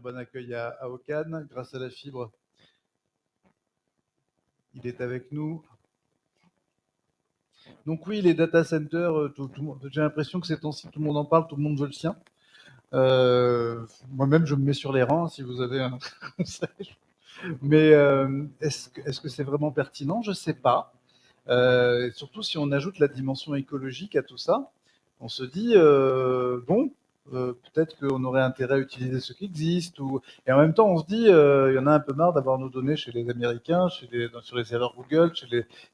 bon accueil à Okan. Grâce à la fibre, il est avec nous. Donc oui, les data centers, j'ai l'impression que ces temps-ci, tout le monde en parle, tout le monde veut le sien. Moi-même, je me mets sur les rangs si vous avez un conseil. Mais est-ce que c'est vraiment pertinent? Je ne sais pas. Surtout si on ajoute la dimension écologique à tout ça, on se dit, bon, peut-être qu'on aurait intérêt à utiliser ce qui existe. Et en même temps, on se dit, il y en a un peu marre d'avoir nos données chez les Américains, sur les serveurs Google,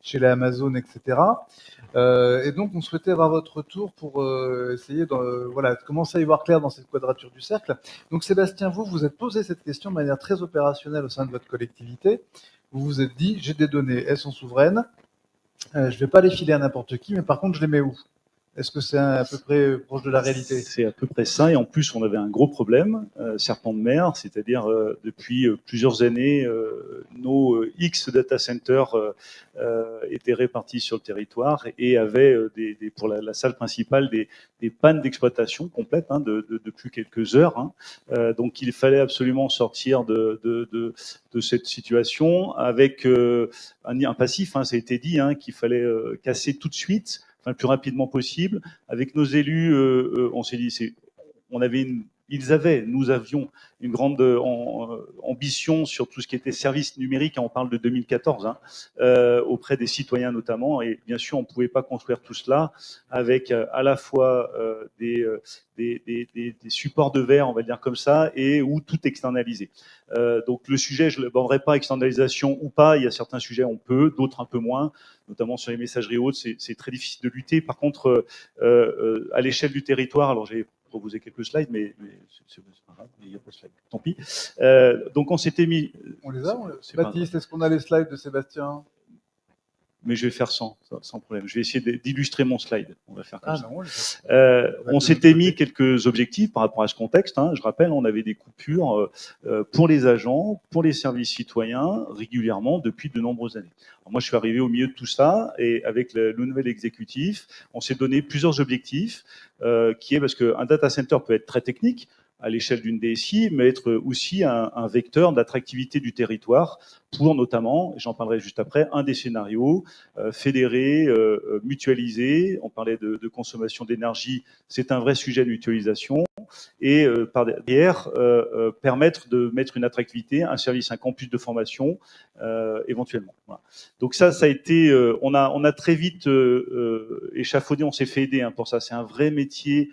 chez les Amazon, etc. Et donc, on souhaitait avoir votre retour pour essayer voilà, de commencer à y voir clair dans cette quadrature du cercle. Donc, Sébastien, vous êtes posé cette question de manière très opérationnelle au sein de votre collectivité. Vous vous êtes dit, j'ai des données, elles sont souveraines. Je ne vais pas les filer à n'importe qui, mais par contre, je les mets où? Est-ce que c'est à peu près proche de la réalité? C'est à peu près ça, et en plus on avait un gros problème, serpent de mer, c'est-à-dire depuis plusieurs années, nos X data centers étaient répartis sur le territoire et avaient pour la salle principale des pannes d'exploitation complètes depuis quelques heures. Donc il fallait absolument sortir de cette situation avec un passif, ça a été dit, qu'il fallait casser tout de suite, le plus rapidement possible. Avec nos élus, on s'est dit, nous avions une grande ambition sur tout ce qui était service numérique, on parle de 2014, auprès des citoyens notamment, et bien sûr on ne pouvait pas construire tout cela avec à la fois des supports de verre, on va dire comme ça, et ou tout externalisé. Donc le sujet, je ne l'aborderai pas, externalisation ou pas, il y a certains sujets on peut, d'autres un peu moins, notamment sur les messageries hautes, c'est très difficile de lutter. Par contre, à l'échelle du territoire, alors j'ai proposé quelques slides, mais c'est pas grave, il n'y a pas de slides, tant pis. Donc on s'était mis... On les a, Baptiste, est-ce qu'on a les slides de Sébastien? Mais je vais faire sans problème. Je vais essayer d'illustrer mon slide. On va faire comme ça. Non, on s'était mis quelques objectifs par rapport à ce contexte. Je rappelle, on avait des coupures pour les agents, pour les services citoyens, régulièrement depuis de nombreuses années. Alors moi, je suis arrivé au milieu de tout ça et avec le nouvel exécutif, on s'est donné plusieurs objectifs, qui est parce qu'un data center peut être très technique à l'échelle d'une DSI, mais être aussi un vecteur d'attractivité du territoire pour notamment, j'en parlerai juste après, un des scénarios, fédérer, mutualiser, on parlait de consommation d'énergie, c'est un vrai sujet de mutualisation, et par derrière, permettre de mettre une attractivité, un service, un campus de formation, éventuellement. Voilà. Donc ça a été, on a très vite échafaudé, on s'est fait aider pour ça, c'est un vrai métier,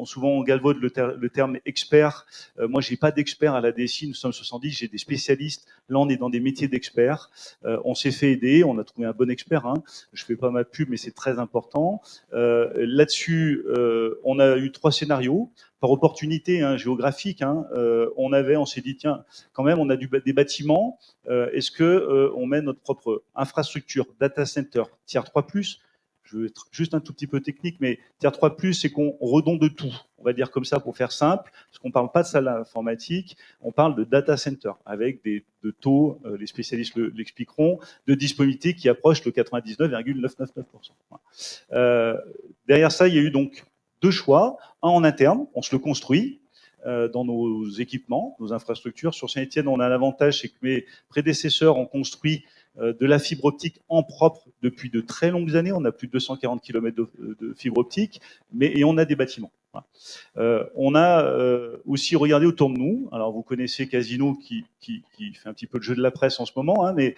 souvent on galvaude le terme expert. Moi, j'ai pas d'expert à la DSI, nous sommes 70, j'ai des spécialistes. Là, on est dans des métiers d'experts. On s'est fait aider, on a trouvé un bon expert. Je fais pas ma pub, mais c'est très important. Là-dessus, on a eu 3 scénarios par opportunité géographique. On s'est dit tiens, quand même, on a des bâtiments. Est-ce que on met notre propre infrastructure, data center, tier 3+. Je veux être juste un tout petit peu technique, mais tier 3+, c'est qu'on redonde de tout. On va dire comme ça pour faire simple, parce qu'on ne parle pas de salle informatique, on parle de data center, avec de taux, les spécialistes l'expliqueront, de disponibilité qui approche le 99,999%. Derrière ça, il y a eu donc 2 choix. Un en interne, on se le construit dans nos équipements, nos infrastructures. Sur Saint-Étienne, on a un avantage, c'est que mes prédécesseurs ont construit de la fibre optique en propre depuis de très longues années. On a plus de 240 km de fibre optique, et on a des bâtiments. Voilà. On a aussi regardé autour de nous. Alors, vous connaissez Casino qui fait un petit peu le jeu de la presse en ce moment, mais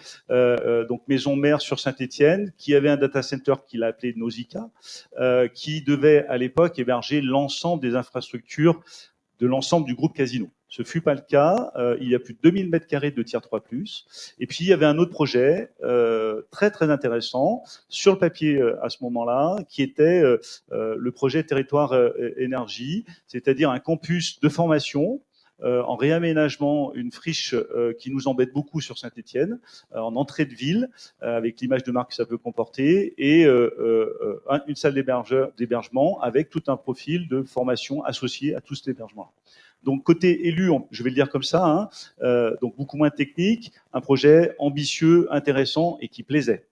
donc maison mère sur Saint-Étienne, qui avait un data center qu'il a appelé Nausicaa, qui devait à l'époque héberger l'ensemble des infrastructures de l'ensemble du groupe Casino. Ce fut pas le cas. Il y a plus de 2000 m² de tier 3+. Et puis, il y avait un autre projet très, très intéressant sur le papier à ce moment-là, qui était le projet Territoire Énergie, c'est-à-dire un campus de formation en réaménagement, une friche qui nous embête beaucoup sur Saint-Étienne, en entrée de ville, avec l'image de marque que ça peut comporter, et une salle d'hébergement avec tout un profil de formation associé à tout cet hébergement. Donc côté élu, je vais le dire comme ça, donc beaucoup moins technique, un projet ambitieux, intéressant et qui plaisait.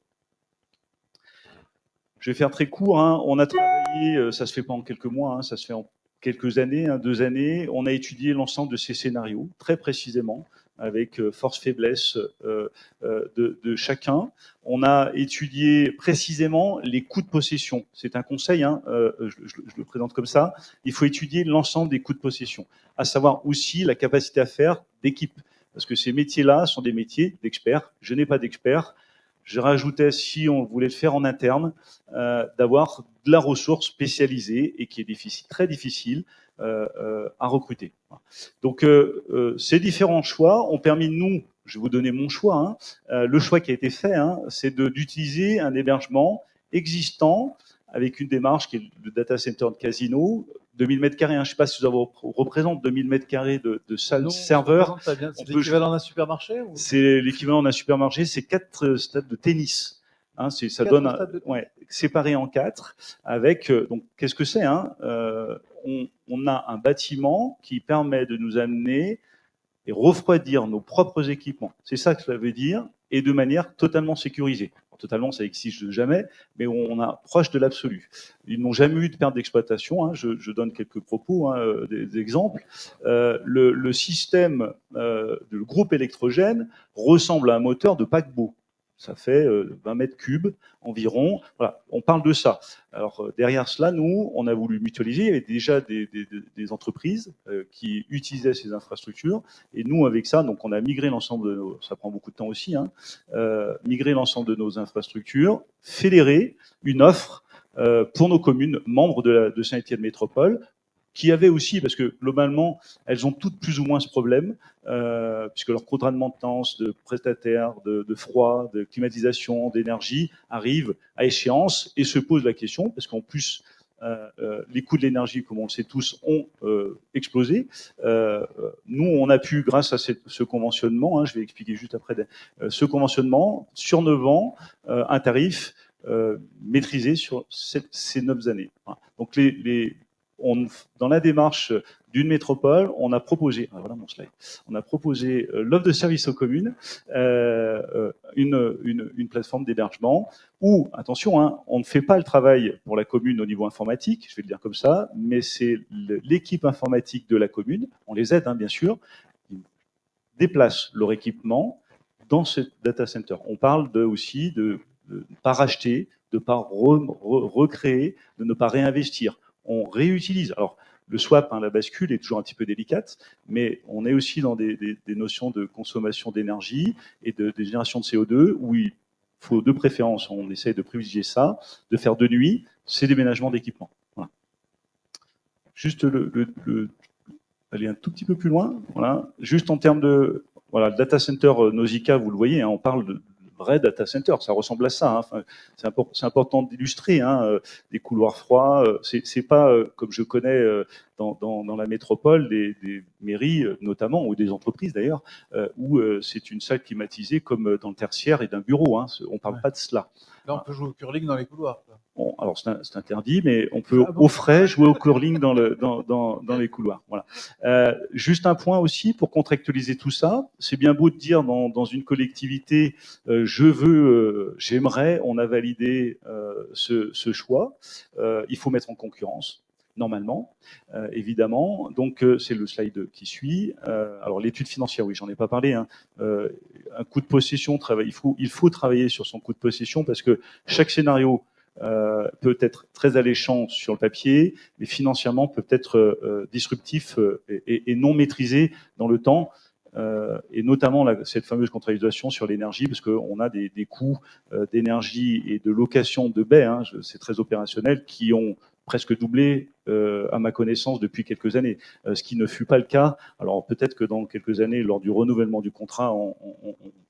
Je vais faire très court. On a travaillé, ça se fait pas en quelques mois, ça se fait en quelques années, 2 années, on a étudié l'ensemble de ces scénarios, très précisément, avec force-faiblesse de chacun. On a étudié précisément les coûts de possession. C'est un conseil, hein, je le présente comme ça. Il faut étudier l'ensemble des coûts de possession, à savoir aussi la capacité à faire d'équipe. Parce que ces métiers-là sont des métiers d'experts. Je n'ai pas d'experts. Je rajoutais, si on voulait le faire en interne, d'avoir de la ressource spécialisée et qui est difficile, très difficile à recruter. Donc, ces différents choix ont permis, nous, je vais vous donner mon choix, hein, le choix qui a été fait, hein, c'est d'utiliser un hébergement existant avec une démarche qui est le data center de Casino, 2000 m². Hein, je ne sais pas si ça vous représente 2000 m² de salle serveur. C'est l'équivalent d'un supermarché ou... C'est l'équivalent d'un supermarché, c'est 4 stades de tennis. Hein, ça donne séparé en 4 avec donc qu'est-ce que c'est, hein, on a un bâtiment qui permet de nous amener et refroidir nos propres équipements. C'est ça que cela veut dire, et de manière totalement sécurisée. Alors, totalement, ça exige jamais, mais on est proche de l'absolu. Ils n'ont jamais eu de perte d'exploitation. Hein, je donne quelques propos, hein, des exemples. Le système du groupe électrogène ressemble à un moteur de paquebot. Ça fait 20 mètres cubes environ. Voilà, on parle de ça. Alors derrière cela, nous, on a voulu mutualiser. Il y avait déjà des entreprises qui utilisaient ces infrastructures. Et nous, avec ça, donc on a migré l'ensemble de nos... Ça prend beaucoup de temps aussi, hein, migrer l'ensemble de nos infrastructures, fédérer une offre pour nos communes membres de Saint-Étienne Métropole, qui avaient aussi, parce que globalement, elles ont toutes plus ou moins ce problème, puisque leur contrat de maintenance, de prestataire, de froid, de climatisation, d'énergie arrive à échéance et se pose la question, parce qu'en plus, les coûts de l'énergie, comme on le sait tous, ont explosé. Nous, on a pu, grâce à ce conventionnement, hein, je vais expliquer juste après, ce conventionnement, sur 9 ans, un tarif maîtrisé sur ces 9 années. Voilà. Donc, dans la démarche d'une métropole, on a proposé, voilà mon slide, on a proposé l'offre de service aux communes, une plateforme d'hébergement où, attention, hein, on ne fait pas le travail pour la commune au niveau informatique, je vais le dire comme ça, mais c'est l'équipe informatique de la commune, on les aide, hein, bien sûr, ils déplacent leur équipement dans ce data center. On parle aussi de ne pas racheter, de ne pas recréer, de ne pas réinvestir. On réutilise. Alors, le swap, hein, la bascule est toujours un petit peu délicate, mais on est aussi dans des notions de consommation d'énergie et de génération de CO2 où il faut de préférence, on essaye de privilégier ça, de faire de nuit ces déménagements d'équipement. Voilà. Juste aller un tout petit peu plus loin. Voilà. Juste en termes de voilà, le data center Nausicaa, vous le voyez, hein, on parle de vrai data center, ça ressemble à ça. Hein. Enfin, c'est important d'illustrer, hein, des couloirs froids. C'est pas comme je connais dans la métropole des mairies notamment ou des entreprises d'ailleurs où c'est une salle climatisée comme dans le tertiaire et d'un bureau. Hein. On parle pas de cela. Là, on peut jouer au curling dans les couloirs. Bon, alors c'est interdit, mais on peut au frais jouer au curling dans les couloirs. Voilà. Juste un point aussi pour contractualiser tout ça. C'est bien beau de dire dans une collectivité, j'aimerais, on a validé ce choix. Il faut mettre en concurrence. Normalement, évidemment. Donc, c'est le slide qui suit. Alors, l'étude financière, oui, j'en ai pas parlé. Hein. Un coût de possession, il faut travailler sur son coût de possession parce que chaque scénario peut être très alléchant sur le papier, mais financièrement peut être disruptif et non maîtrisé dans le temps. Et notamment cette fameuse contractualisation sur l'énergie, parce qu'on a des coûts d'énergie et de location de baies, hein, c'est très opérationnel, qui ont presque doublé à ma connaissance depuis quelques années, ce qui ne fut pas le cas. Alors peut-être que dans quelques années, lors du renouvellement du contrat,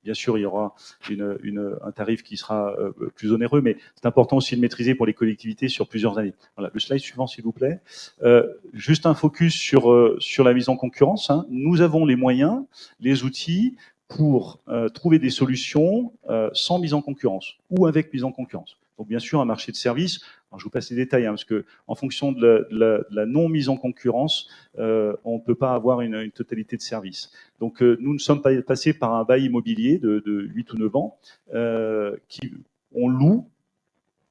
bien sûr, il y aura un tarif qui sera plus onéreux, mais c'est important aussi de maîtriser pour les collectivités sur plusieurs années. Voilà, le slide suivant, s'il vous plaît. Juste un focus sur la mise en concurrence. Hein. Nous avons les moyens, les outils pour trouver des solutions sans mise en concurrence ou avec mise en concurrence. Donc bien sûr, un marché de services. Alors, je vous passe les détails, hein, parce que en fonction de la non mise en concurrence, on ne peut pas avoir une totalité de services. Donc nous sommes passés par un bail immobilier de 8 ou 9 ans, on loue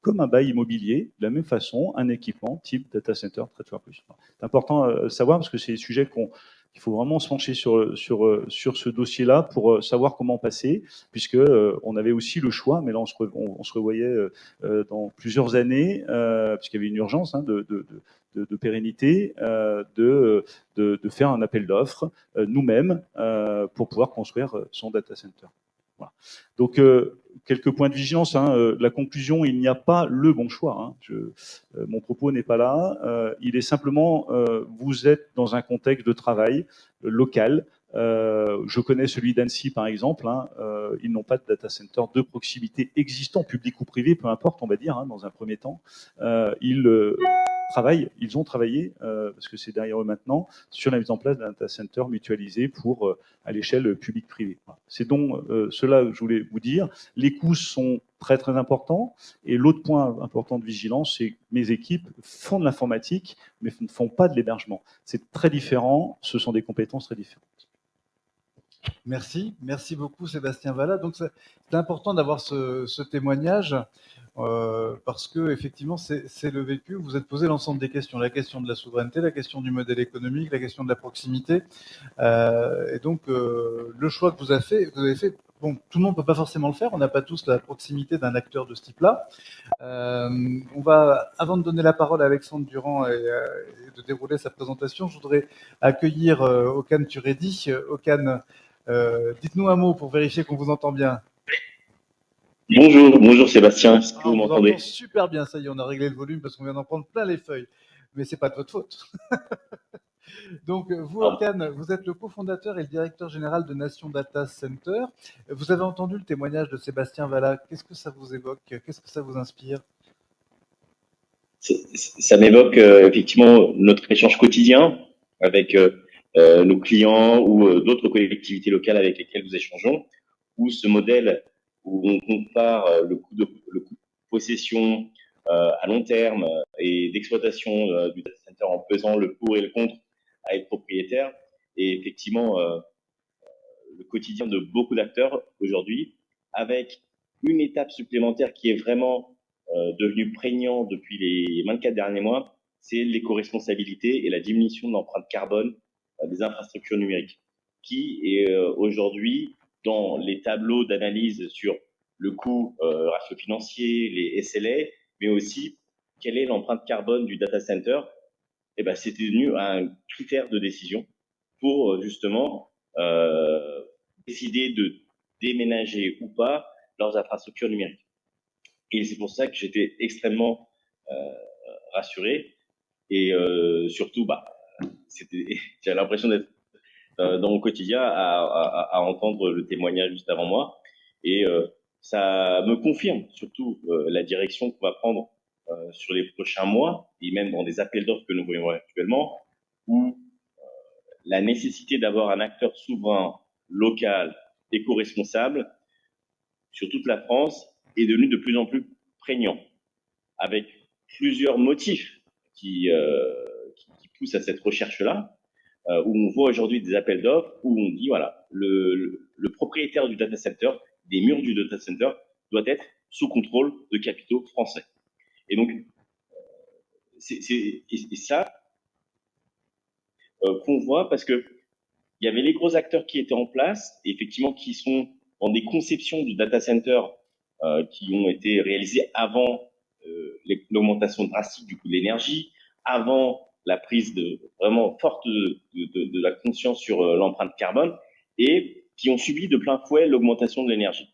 comme un bail immobilier, de la même façon, un équipement type data center Trade Plus. C'est important de savoir parce que c'est des sujets qu'il faut vraiment se pencher sur ce dossier-là pour savoir comment passer, puisque on avait aussi le choix, mais là on se revoyait dans plusieurs années, puisqu'il y avait une urgence de pérennité, de faire un appel d'offres nous-mêmes pour pouvoir construire son data center. Voilà. Donc, quelques points de vigilance. La conclusion, il n'y a pas le bon choix. Mon propos n'est pas là. Il est simplement, vous êtes dans un contexte de travail local. Je connais celui d'Annecy, par exemple. Ils n'ont pas de data center de proximité existant, public ou privé, peu importe, on va dire, dans un premier temps. Ils ont travaillé, parce que c'est derrière eux maintenant, sur la mise en place d'un data center mutualisé pour à l'échelle publique-privée. C'est donc cela que je voulais vous dire. Les coûts sont très très importants. Et l'autre point important de vigilance, c'est que mes équipes font de l'informatique, mais ne font pas de l'hébergement. C'est très différent. Ce sont des compétences très différentes. Merci beaucoup Sébastien Vallat. Donc c'est important d'avoir ce témoignage parce que effectivement c'est le vécu. Vous êtes posé l'ensemble des questions, la question de la souveraineté, la question du modèle économique, la question de la proximité. Et donc le choix que vous avez fait, bon, tout le monde peut pas forcément le faire. On n'a pas tous la proximité d'un acteur de ce type-là. On va, avant de donner la parole à Alexandre Durand et de dérouler sa présentation, je voudrais accueillir Okan Turedi. Okan, dites-nous un mot pour vérifier qu'on vous entend bien. Bonjour Sébastien, est-ce que vous On vous m'entendez? entend super bien, ça y est, on a réglé le volume parce qu'on vient d'en prendre plein les feuilles. Mais c'est pas de votre faute. Donc, vous, Okan, vous êtes le cofondateur et le directeur général de Nation Data Center. Vous avez entendu le témoignage de Sébastien Vallat. Qu'est-ce que ça vous évoque? Qu'est-ce que ça vous inspire? Ça m'évoque effectivement notre échange quotidien avec nos clients ou d'autres collectivités locales avec lesquelles nous échangeons, où ce modèle où on compare le coût de possession à long terme et d'exploitation du data center en pesant le pour et le contre à être propriétaire, et effectivement le quotidien de beaucoup d'acteurs aujourd'hui, avec une étape supplémentaire qui est vraiment devenu prégnant depuis les 24 derniers mois, c'est l'éco-responsabilité et la diminution de l'empreinte carbone des infrastructures numériques, qui est aujourd'hui dans les tableaux d'analyse sur le coût ratio financier, les SLA, mais aussi quelle est l'empreinte carbone du data center. Et ben, c'est devenu un critère de décision pour justement décider de déménager ou pas leurs infrastructures numériques. Et c'est pour ça que j'étais extrêmement rassuré et surtout, j'ai l'impression d'être dans mon quotidien à entendre le témoignage juste avant moi, et ça me confirme surtout la direction qu'on va prendre sur les prochains mois et même dans des appels d'offres que nous voyons actuellement, où la nécessité d'avoir un acteur souverain, local, éco-responsable sur toute la France est devenue de plus en plus prégnant, avec plusieurs motifs qui poussent à cette recherche-là, où on voit aujourd'hui des appels d'offres où on dit, voilà, le propriétaire du data center, des murs du data center, doit être sous contrôle de capitaux français. Et donc, c'est ça qu'on voit, parce que il y avait les gros acteurs qui étaient en place, et effectivement qui sont dans des conceptions du data center qui ont été réalisées avant l'augmentation drastique du coût de l'énergie, avant la prise vraiment forte de la conscience sur l'empreinte carbone, et qui ont subi de plein fouet l'augmentation de l'énergie.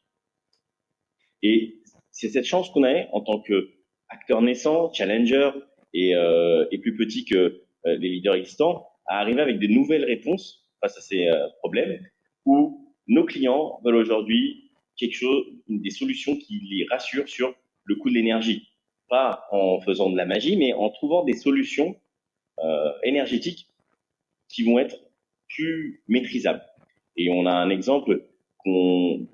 Et c'est cette chance qu'on a en tant qu'acteur naissant, challenger et plus petit que les leaders existants, à arriver avec des nouvelles réponses face à ces problèmes, où nos clients veulent aujourd'hui des solutions qui les rassurent sur le coût de l'énergie. Pas en faisant de la magie, mais en trouvant des solutions énergétiques qui vont être plus maîtrisables. Et on a un exemple qu'on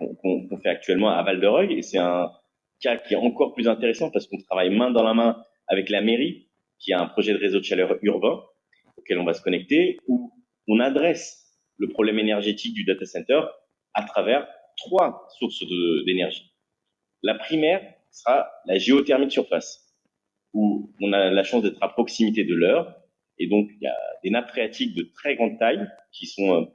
fait actuellement à Val-de-Reuil, et c'est un cas qui est encore plus intéressant parce qu'on travaille main dans la main avec la mairie, qui a un projet de réseau de chaleur urbain auquel on va se connecter, où on adresse le problème énergétique du data center à travers 3 sources d'énergie. La primaire, sera la géothermie de surface, où on a la chance d'être à proximité de l'Eure, et donc il y a des nappes phréatiques de très grande taille qui sont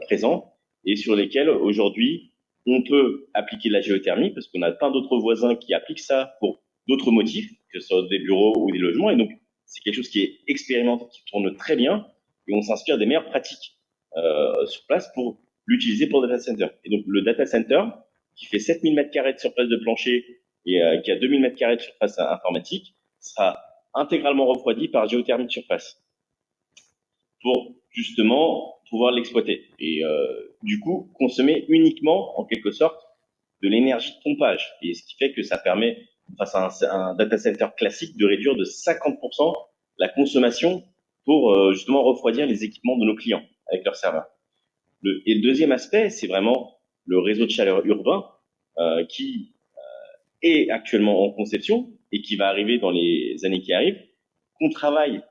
présents, et sur lesquelles aujourd'hui on peut appliquer la géothermie, parce qu'on a plein d'autres voisins qui appliquent ça pour d'autres motifs, que ce soit des bureaux ou des logements, et donc c'est quelque chose qui est expérimenté, qui tourne très bien, et on s'inspire des meilleures pratiques sur place pour l'utiliser pour le data center. Et donc le data center, qui fait 7000 m² de surface de plancher et qui a 2000 m² de surface informatique, sera intégralement refroidi par géothermie de surface pour justement pouvoir l'exploiter et du coup consommer uniquement en quelque sorte de l'énergie de pompage, et ce qui fait que ça permet face à un data center classique de réduire de 50% la consommation pour justement refroidir les équipements de nos clients avec leurs serveurs. Et le deuxième aspect, c'est vraiment le réseau de chaleur urbain qui est actuellement en conception et qui va arriver dans les années qui arrivent, qu'on travaille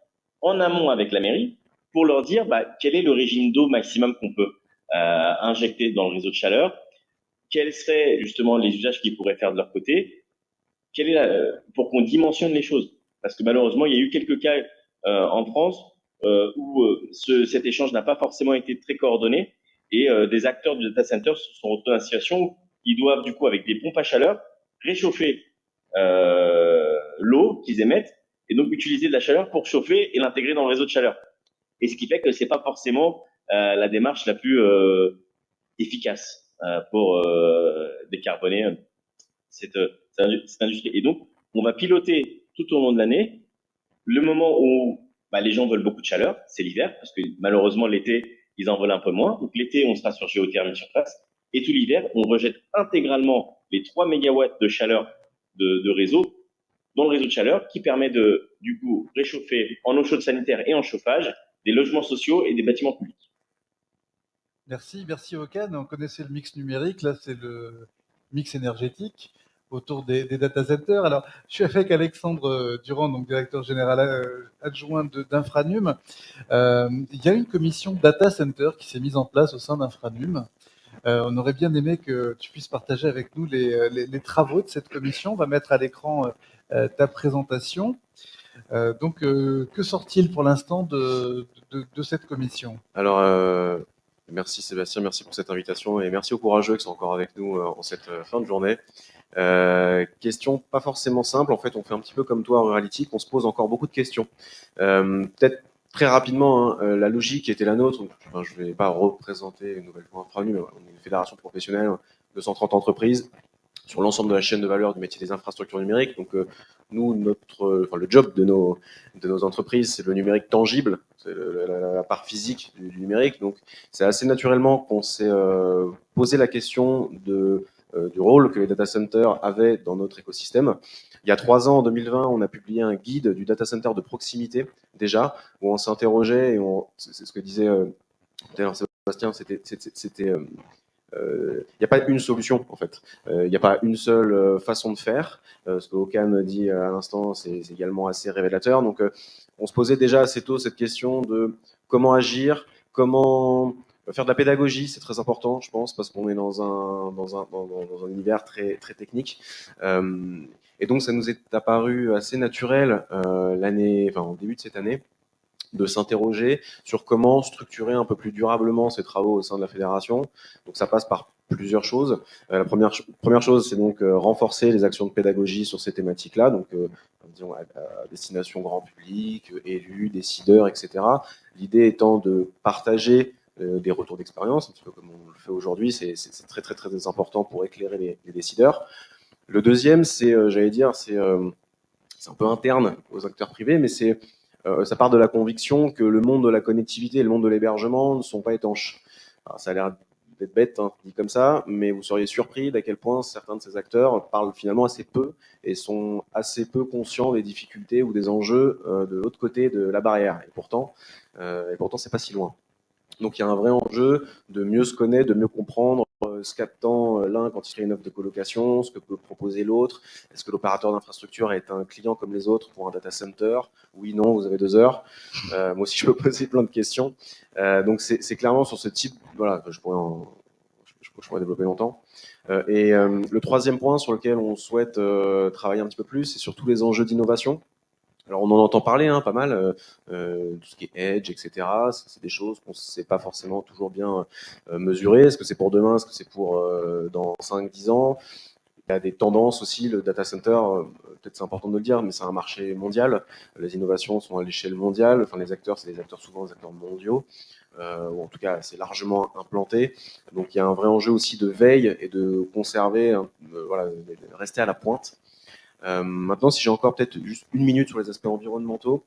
en amont avec la mairie pour leur dire quel est le régime d'eau maximum qu'on peut injecter dans le réseau de chaleur, quels seraient justement les usages qu'ils pourraient faire de leur côté, pour qu'on dimensionne les choses. Parce que malheureusement, il y a eu quelques cas en France où cet échange n'a pas forcément été très coordonné, et des acteurs du data center se sont retrouvés dans une situation où ils doivent du coup, avec des pompes à chaleur, réchauffer l'eau qu'ils émettent, et donc utiliser de la chaleur pour chauffer et l'intégrer dans le réseau de chaleur. Et ce qui fait que c'est pas forcément la démarche la plus efficace pour décarboner cette industrie. Et donc, on va piloter tout au long de l'année le moment où les gens veulent beaucoup de chaleur, c'est l'hiver, parce que malheureusement l'été, ils en veulent un peu moins. Donc l'été, on sera sur géothermie de surface, et tout l'hiver, on rejette intégralement les 3 mégawatts de chaleur de réseau dans le réseau de chaleur, qui permet de, du coup, réchauffer en eau chaude sanitaire et en chauffage des logements sociaux et des bâtiments publics. Merci Okan. On connaissait le mix numérique, là c'est le mix énergétique autour des data centers. Alors, je suis avec Alexandre Durand, donc directeur général adjoint d'Infranum. Il y a une commission data center qui s'est mise en place au sein d'Infranum. On aurait bien aimé que tu puisses partager avec nous les travaux de cette commission. On va mettre à l'écran ta présentation. Donc, que sort-il pour l'instant de cette commission? Alors, merci Sébastien, merci pour cette invitation et merci aux courageux qui sont encore avec nous en cette fin de journée. Question pas forcément simple, en fait on fait un petit peu comme toi en Ruralytic, on se pose encore beaucoup de questions. Peut-être très rapidement, la logique était la nôtre. Enfin, je ne vais pas représenter une nouvelle fois Infranum, mais on est une fédération professionnelle, 230 entreprises sur l'ensemble de la chaîne de valeur du métier des infrastructures numériques. Donc nous, le job de nos entreprises, c'est le numérique tangible, c'est la part physique du numérique. Donc c'est assez naturellement qu'on s'est posé la question du rôle que les data centers avaient dans notre écosystème. Il y a 3 ans, en 2020, on a publié un guide du data center de proximité, déjà, où on s'interrogeait, et c'est ce que disait Sébastien, il n'y a pas une solution, en fait. Il n'y a pas une seule façon de faire. Ce que Okan dit à l'instant, c'est également assez révélateur. Donc, on se posait déjà assez tôt cette question de comment agir, comment faire de la pédagogie, c'est très important, je pense, parce qu'on est dans un univers très, très technique. Et donc, ça nous est apparu assez naturel en début de cette année, de s'interroger sur comment structurer un peu plus durablement ces travaux au sein de la fédération. Donc ça passe par plusieurs choses. La première chose, c'est donc renforcer les actions de pédagogie sur ces thématiques-là, donc disons à destination grand public, élus, décideurs, etc. L'idée étant de partager des retours d'expérience, un petit peu comme on le fait aujourd'hui. C'est très, très, très important pour éclairer les décideurs. Le deuxième, c'est un peu interne aux acteurs privés, mais ça part de la conviction que le monde de la connectivité et le monde de l'hébergement ne sont pas étanches. Alors, ça a l'air d'être bête, dit comme ça, mais vous seriez surpris d'à quel point certains de ces acteurs parlent finalement assez peu et sont assez peu conscients des difficultés ou des enjeux de l'autre côté de la barrière. Et pourtant, c'est pas si loin. Donc il y a un vrai enjeu de mieux se connaître, de mieux comprendre ce qu'attend l'un quand il fait une offre de colocation, ce que peut proposer l'autre. Est-ce que l'opérateur d'infrastructure est un client comme les autres pour un data center? Oui, non, vous avez 2 heures. Moi aussi, je peux poser plein de questions. Donc c'est clairement sur ce type, voilà, je pourrais je pourrais développer longtemps. Le troisième point sur lequel on souhaite travailler un petit peu plus, c'est sur tous les enjeux d'innovation. Alors on en entend parler pas mal, tout ce qui est edge, etc. C'est des choses qu'on ne sait pas forcément toujours bien mesurer. Est-ce que c'est pour demain? Est-ce que c'est pour dans 5-10 ans? Il y a des tendances aussi, le data center, peut-être c'est important de le dire, mais c'est un marché mondial. Les innovations sont à l'échelle mondiale. Enfin, les acteurs, c'est souvent des acteurs mondiaux, ou en tout cas assez largement implantés. Donc il y a un vrai enjeu aussi de veille et de conserver, voilà, de rester à la pointe. Maintenant, si j'ai encore peut-être juste une minute sur les aspects environnementaux,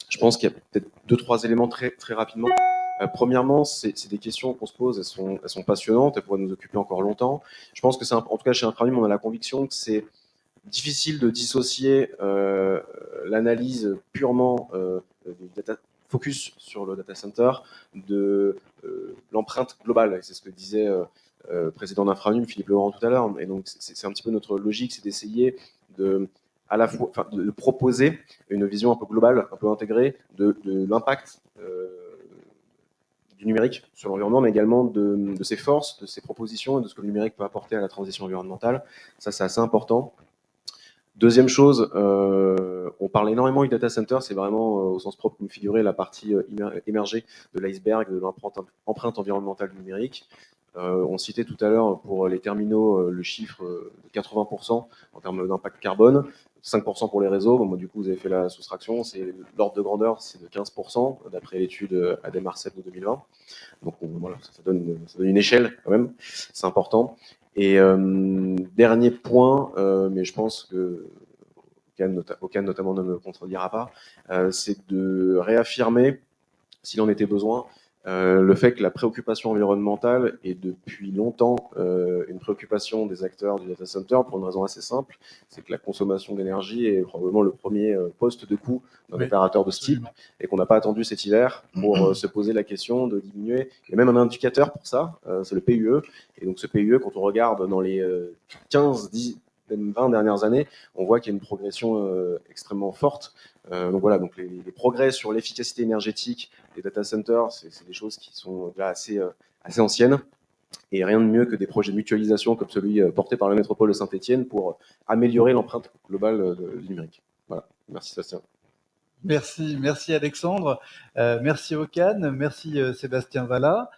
je pense qu'il y a peut-être 2-3 éléments très, très rapidement. Premièrement, c'est des questions qu'on se pose, elles sont passionnantes, elles pourraient nous occuper encore longtemps. Je pense que en tout cas chez Infranium, on a la conviction que c'est difficile de dissocier l'analyse purement du data focus sur le data center de l'empreinte globale. C'est ce que disait président d'Infranium, Philippe Laurent tout à l'heure. Et donc c'est un petit peu notre logique, c'est d'essayer de à la fois, de proposer une vision un peu globale, un peu intégrée de l'impact du numérique sur l'environnement, mais également de ses forces, de ses propositions et de ce que le numérique peut apporter à la transition environnementale. Ça, c'est assez important. Deuxième chose, on parle énormément du data center, c'est vraiment au sens propre comme figurer la partie émergée de l'iceberg, de l'empreinte environnementale du numérique. On citait tout à l'heure pour les terminaux le chiffre de 80% en termes d'impact carbone, 5% pour les réseaux. Bon, moi, du coup, vous avez fait la soustraction, c'est l'ordre de grandeur, c'est de 15% d'après l'étude ADEME-ARCEP de 2020. Donc voilà, ça donne une échelle quand même, c'est important. Dernier point, mais je pense que Okan notamment ne me contredira pas, c'est de réaffirmer, s'il en était besoin, le fait que la préoccupation environnementale est depuis longtemps une préoccupation des acteurs du data center pour une raison assez simple, c'est que la consommation d'énergie est probablement le premier poste de coût d'un Oui, opérateur de ce type et qu'on n'a pas attendu cet hiver pour se poser la question de diminuer. Il y a même un indicateur pour ça, c'est le PUE. Et donc ce PUE, quand on regarde dans les 15, 10, même 20 dernières années, on voit qu'il y a une progression extrêmement forte. Donc voilà, donc les progrès sur l'efficacité énergétique des data centers, c'est des choses qui sont déjà assez anciennes. Et rien de mieux que des projets de mutualisation comme celui porté par la métropole de Saint-Étienne pour améliorer l'empreinte globale du numérique. Voilà, merci Sébastien. Merci Alexandre, merci Okan, merci Sébastien Vallat.